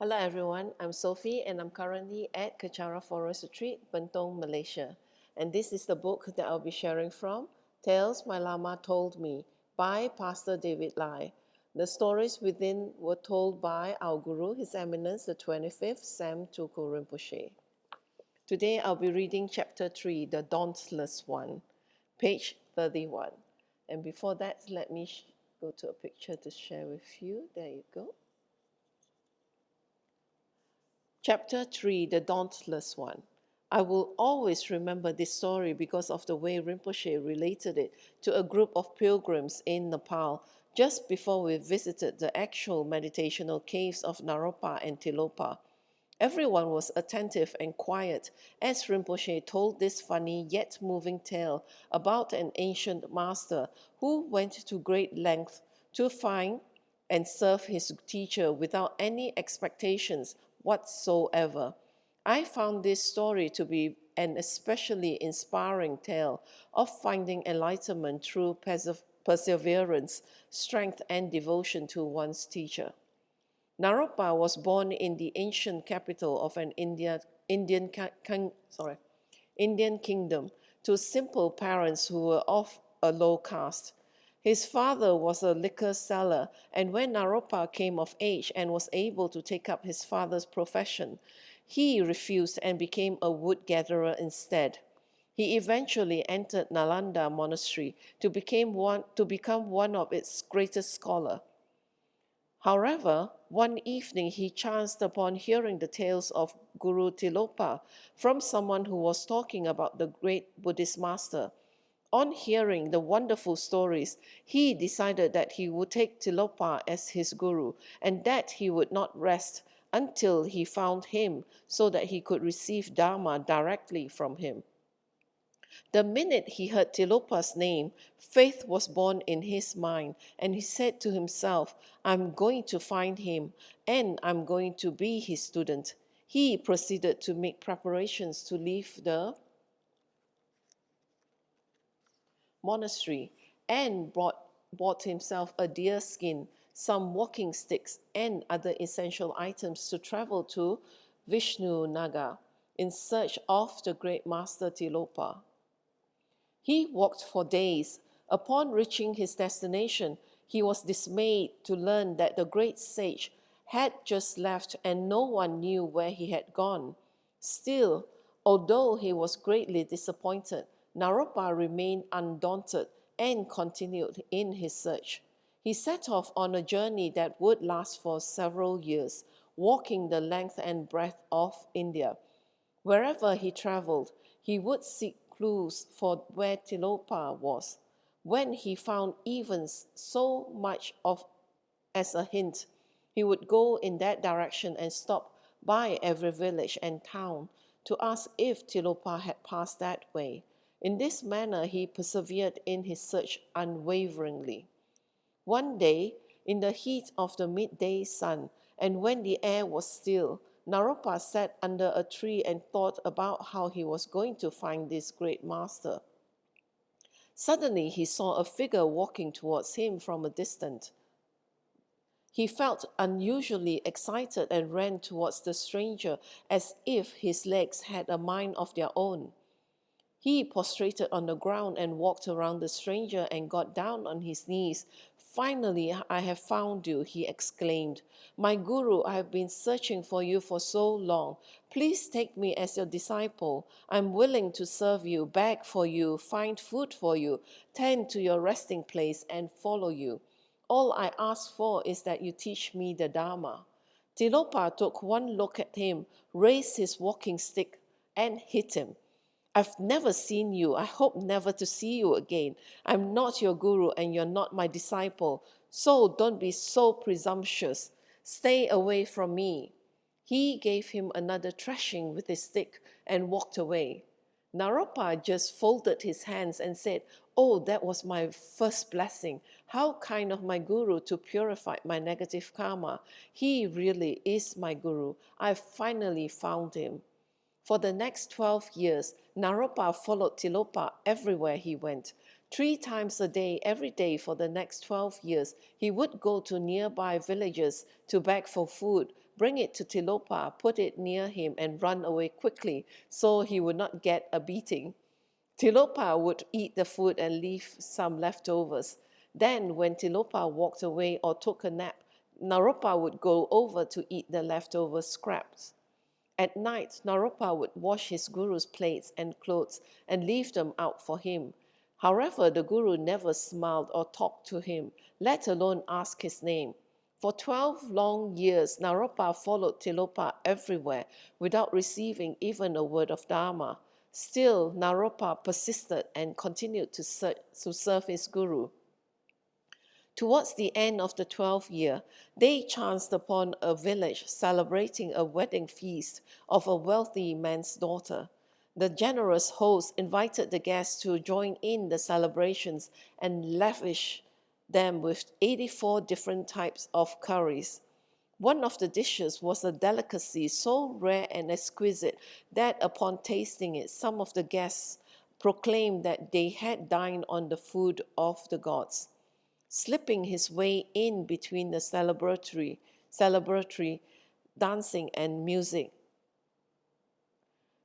Hello everyone, I'm Sophie and I'm currently at Kechara Forest Retreat, Bentong, Malaysia. And this is the book that I'll be sharing from, Tales My Lama Told Me, by Pastor David Lai. The stories within were told by our Guru, His Eminence, the 25th Sam Tuku Rinpoche. Today I'll be reading chapter 3, the Dauntless one, page 31. And before that, let me go to a picture to share with you. There you go. Chapter 3, the Dauntless one. I will always remember this story because of the way Rinpoche related it to a group of pilgrims in Nepal just before we visited the actual meditational caves of Naropa and Tilopa. Everyone was attentive and quiet as Rinpoche told this funny yet moving tale about an ancient master who went to great length to find and serve his teacher without any expectations whatsoever. I found this story to be an especially inspiring tale of finding enlightenment through perseverance, strength, and devotion to one's teacher. Naropa was born in the ancient capital of an Indian kingdom to simple parents who were of a low caste. His father was a liquor seller, and when Naropa came of age and was able to take up his father's profession, he refused and became a wood gatherer instead. He eventually entered Nalanda Monastery to become one of its greatest scholars. However, one evening he chanced upon hearing the tales of Guru Tilopa from someone who was talking about the great Buddhist master. On hearing the wonderful stories, he decided that he would take Tilopa as his guru and that he would not rest until he found him so that he could receive Dharma directly from him. The minute he heard Tilopa's name, faith was born in his mind, and he said to himself, I'm going to find him, and I'm going to be his student. He proceeded to make preparations to leave the monastery and bought himself a deer skin, some walking sticks, and other essential items to travel to Vishnu Naga in search of the great master Tilopa. He walked for days. Upon reaching his destination, he was dismayed to learn that the great sage had just left and no one knew where he had gone. Still, although he was greatly disappointed, Naropa remained undaunted and continued in his search. He set off on a journey that would last for several years, walking the length and breadth of India. Wherever he traveled, he would seek clues for where Tilopa was. When he found even so much of as a hint, he would go in that direction and stop by every village and town to ask if Tilopa had passed that way. In this manner, he persevered in his search unwaveringly. One day, in the heat of the midday sun, and when the air was still, Naropa sat under a tree and thought about how he was going to find this great master. Suddenly, he saw a figure walking towards him from a distance. He felt unusually excited and ran towards the stranger as if his legs had a mind of their own. He prostrated on the ground and walked around the stranger and got down on his knees. Finally, I have found you, he exclaimed. My guru, I have been searching for you for so long. Please take me as your disciple. I'm willing to serve you, beg for you, find food for you, tend to your resting place, and follow you. All I ask for is that you teach me the Dharma. Tilopa took one look at him, raised his walking stick, and hit him. I've never seen you. I hope never to see you again. I'm not your guru and you're not my disciple. So don't be so presumptuous. Stay away from me. He gave him another thrashing with his stick and walked away. Naropa just folded his hands and said, Oh, that was my first blessing. How kind of my guru to purify my negative karma. He really is my guru. I've finally found him. For the next 12 years, Naropa followed Tilopa everywhere he went. 3 times a day, every day for the next 12 years, he would go to nearby villages to beg for food, Bring it to Tilopa, put it near him, and run away quickly so he would not get a beating. Tilopa would eat the food and leave some leftovers. Then, when Tilopa walked away or took a nap, Naropa would go over to eat the leftover scraps. At night, Naropa would wash his guru's plates and clothes and leave them out for him. However, the guru never smiled or talked to him, let alone ask his name. For 12 long years, Naropa followed Tilopa everywhere without receiving even a word of Dharma. Still, Naropa persisted and continued to serve his guru. Towards the end of the 12th year, they chanced upon a village celebrating a wedding feast of a wealthy man's daughter. The generous host invited the guests to join in the celebrations and lavish them with 84 different types of curries. One of the dishes was a delicacy so rare and exquisite that upon tasting it, some of the guests proclaimed that they had dined on the food of the gods. Slipping his way in between the celebratory dancing and music,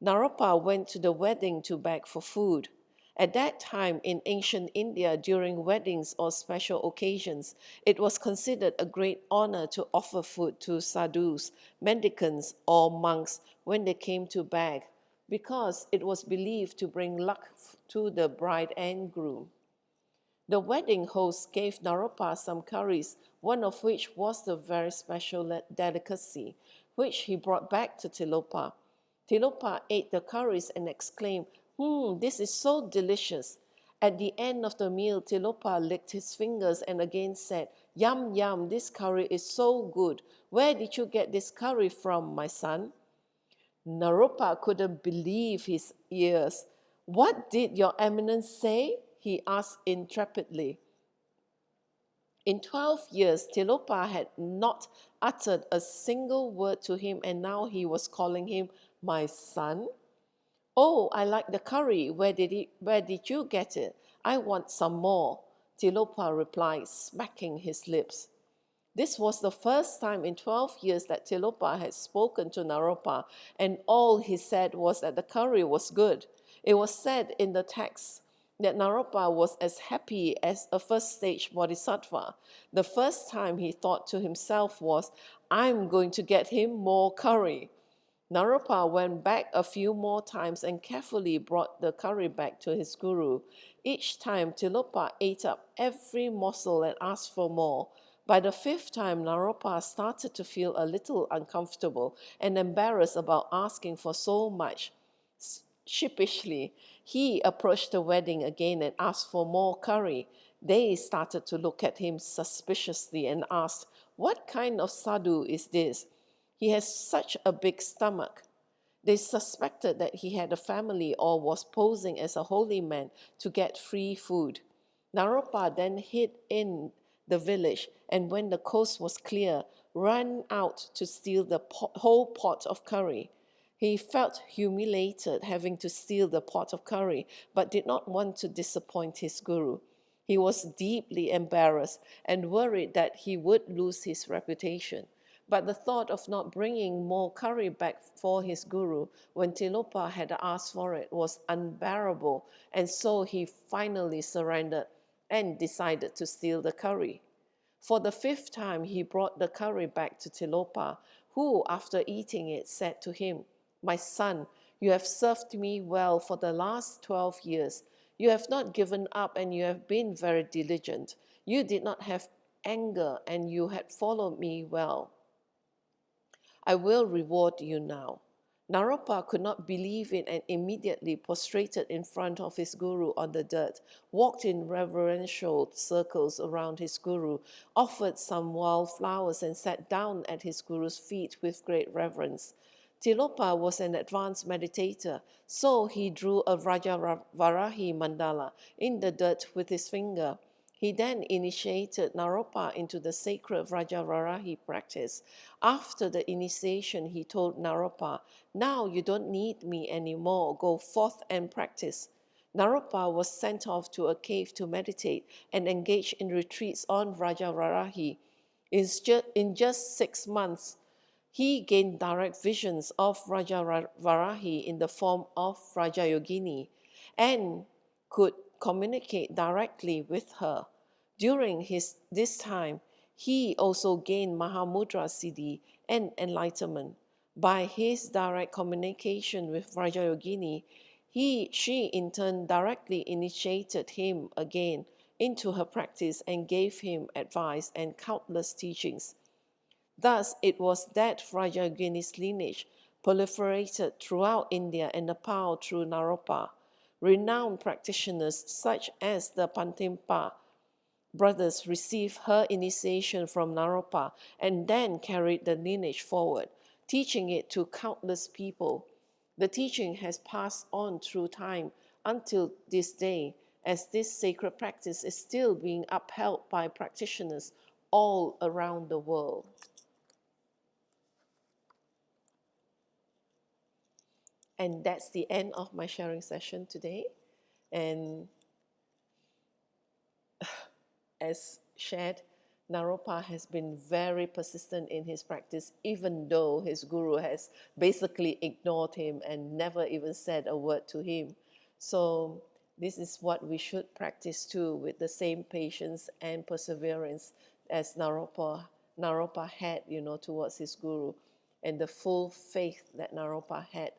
Naropa went to the wedding to beg for food. At that time in ancient India, during weddings or special occasions, it was considered a great honor to offer food to sadhus, mendicants, or monks when they came to beg, because it was believed to bring luck to the bride and groom. The wedding host gave Naropa some curries, one of which was the very special delicacy, which he brought back to Tilopa. Tilopa ate the curries and exclaimed, this is so delicious. At the end of the meal, Tilopa licked his fingers and again said, Yum, yum, this curry is so good. Where did you get this curry from, my son? Naropa couldn't believe his ears. What did your eminence say? He asked intrepidly. In 12 years, Tilopa had not uttered a single word to him, and now he was calling him my son. Oh, I like the curry. Where did you get it? I want some more, Tilopa replied, smacking his lips. This was the first time in 12 years that Tilopa had spoken to Naropa, and all he said was that the curry was good. It was said in the text that Naropa was as happy as a first stage bodhisattva. The first time he thought to himself was, I'm going to get him more curry. Naropa went back a few more times and carefully brought the curry back to his guru. Each time, Tilopa ate up every morsel and asked for more. By the fifth time, Naropa started to feel a little uncomfortable and embarrassed about asking for so much. Sheepishly, he approached the wedding again and asked for more curry. They started to look at him suspiciously and asked, What kind of sadhu is this? He has such a big stomach. They suspected that he had a family or was posing as a holy man to get free food. Naropa then hid in the village, and when the coast was clear, ran out to steal the whole pot of curry. He felt humiliated having to steal the pot of curry, but did not want to disappoint his guru. He was deeply embarrassed and worried that he would lose his reputation. But the thought of not bringing more curry back for his guru when Tilopa had asked for it was unbearable, and so he finally surrendered and decided to steal the curry. For the fifth time, he brought the curry back to Tilopa, who, after eating it, said to him, My son, you have served me well for the last 12 years. You have not given up and you have been very diligent. You did not have anger and you had followed me well. I will reward you now. Naropa could not believe it and immediately prostrated in front of his guru on the dirt, walked in reverential circles around his guru, offered some wild flowers and sat down at his guru's feet with great reverence. Tilopa was an advanced meditator, so he drew a Vrajavarahi mandala in the dirt with his finger. He then initiated Naropa into the sacred Vrajavarahi practice. After the initiation, he told Naropa, Now you don't need me anymore. Go forth and practice. Naropa was sent off to a cave to meditate and engage in retreats on Vrajavarahi. In just 6 months, He gained direct visions of Raja Varahi in the form of Raja Yogini and could communicate directly with her. During this time, he also gained Mahamudra Siddhi and enlightenment. By his direct communication with Raja Yogini, she in turn directly initiated him again into her practice and gave him advice and countless teachings. Thus, it was that Raja Yogini's lineage proliferated throughout India and Nepal through Naropa. Renowned practitioners such as the Pantimpa brothers received her initiation from Naropa and then carried the lineage forward, teaching it to countless people. The teaching has passed on through time until this day, as this sacred practice is still being upheld by practitioners all around the world. And that's the end of my sharing session today. And as shared, Naropa has been very persistent in his practice, even though his guru has basically ignored him and never even said a word to him. So this is what we should practice too, with the same patience and perseverance as Naropa had, towards his guru, and the full faith that Naropa had,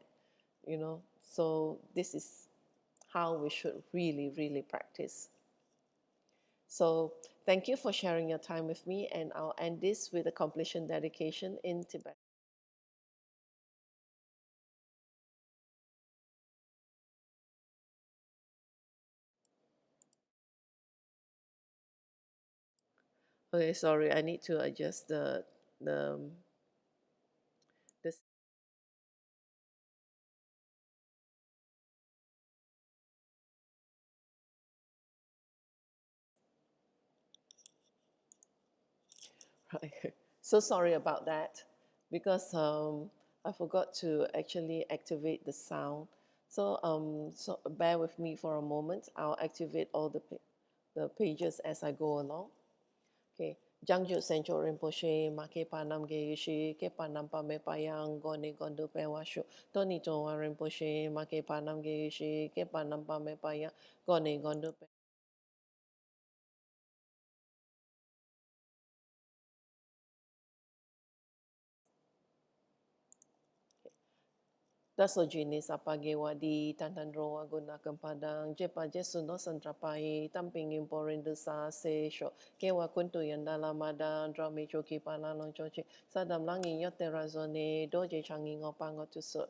So this is how we should really, really practice. So thank you for sharing your time with me, and I'll end this with a completion dedication in Tibet. Okay, sorry, I need to adjust the this. Right. So sorry about that, because I forgot to actually activate the sound. So bear with me for a moment. I'll activate all the pages as I go along. Okay. Jangju Sencho Rinpoche, Make Panam Geishi, Ke Panam Pame Payang, Goni Gondo Pewashu, Tony Towa Rinpoche, Make Panam Geishi, Ke Panam Pame Payang, Goni Gondo Daso jenis apage wadi tantandro aguna kempadang jepa jesu no santrapai tamping imporin desa se sho kewa kuntu yanda lamada drami choki panalong chochi sadam langi yote razone doje changi ngopango tusut.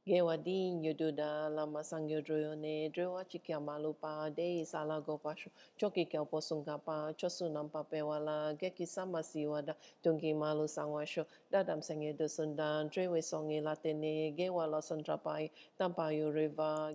Gewadi yududa lama sangyo droyone drewa chikia malupa de salago pasho choki kya posungapa chosu nampa pewala geki samasi wada tungi malu sangwasho dadam senge desundan drewe songi latene gewa la santrapai tampa yu riva.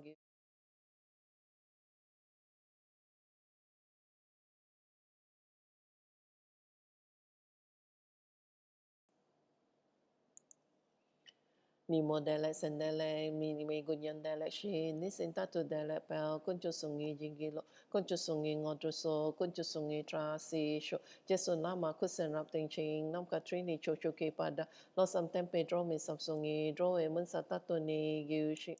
Ni modele sendele mi gunyan dele shi ni sintatu dele pel kuncho sungi jingilo kuncho sungi ngodroso kuncho sungi trasi sho jesu nama kusen rap ting ching nam katrini chocho ke pada lo sam tempe dro mi sam sungi dro e mun satatu ni yu shi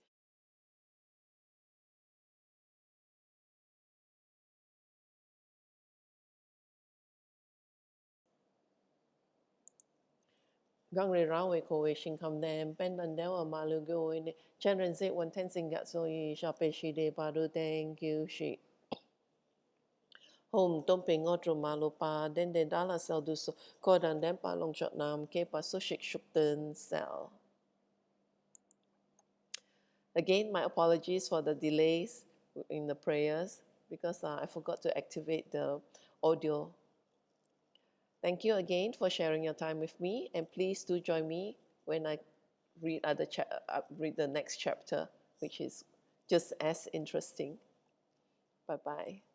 gang re rawe ko we shin kam dem pen dan dewa malu go in chen ren se one ten singa so yi sha pe shi de padu thank you shi home dumping otro malupa den de dala sel du so kodan den pa long chot nam ke pa so shik shuk ten sel. Again, my apologies for the delays in the prayers because I forgot to activate the audio. Thank you again for sharing your time with me, and please do join me when I read the next chapter, which is just as interesting. Bye bye.